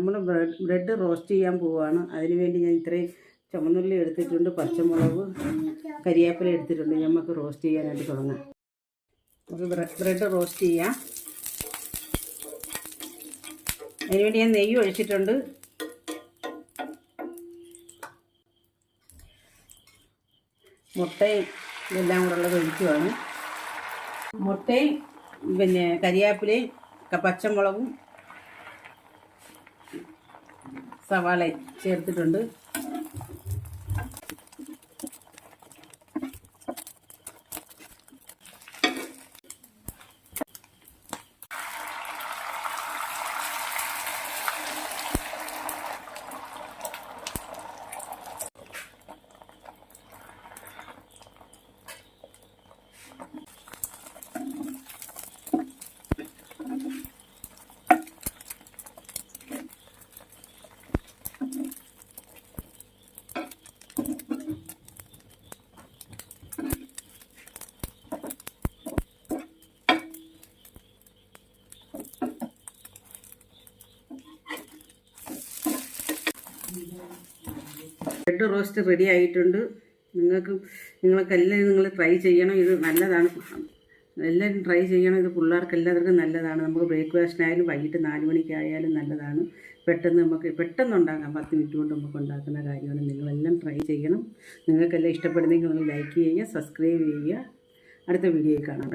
നമ്മൾ bread roast ചെയ്യാൻ പോവുകയാണ്. അതിനുവേണ്ടി ഞാൻ ഇത്രയും ചുവന്നുള്ളി എടുത്തിട്ടുണ്ട്, പച്ചമുളക്, കരിവേപ്പില എടുത്തിട്ടുണ്ട്. നമുക്ക് റോസ്റ്റ് ചെയ്യാനായിട്ട് തുടങ്ങാം. നമുക്ക് ബ്രെഡ് റോസ്റ്റ് ചെയ്യാം. അതിനുവേണ്ടി ഞാൻ നെയ്യ് ഒഴിച്ചിട്ടുണ്ട്. മുട്ടയും ഇതെല്ലാം കൂടെ ഉള്ളത് ഒഴിക്കുവാണ്. മുട്ടയും പിന്നെ കരിവേപ്പിലയും പച്ചമുളകും സവാളയും ചേർത്തിട്ടുണ്ട്. ബ്രെഡ് റോസ്റ്റ് റെഡി ആയിട്ടുണ്ട്. നിങ്ങൾക്കെല്ലാം നിങ്ങൾ ട്രൈ ചെയ്യണം. ഇത് നല്ലതാണ്, എല്ലാവരും ട്രൈ ചെയ്യണം. ഇത് പിള്ളേർക്ക് എല്ലാവർക്കും നല്ലതാണ്. നമുക്ക് ബ്രേക്ക്ഫാസ്റ്റിനായാലും വൈകിട്ട് 4 മണിക്കായാലും നല്ലതാണ്. പെട്ടെന്ന് ഉണ്ടാക്കാം. 10 മിനിറ്റ് കൊണ്ട് നമുക്ക് ഉണ്ടാക്കുന്ന കാര്യമാണ്. നിങ്ങളെല്ലാം ട്രൈ ചെയ്യണം. നിങ്ങൾക്കെല്ലാം ഇഷ്ടപ്പെടുന്നെങ്കിൽ നിങ്ങൾ ലൈക്ക് ചെയ്യുക, സബ്സ്ക്രൈബ് ചെയ്യുക. അടുത്ത വീഡിയോയിൽ കാണാം.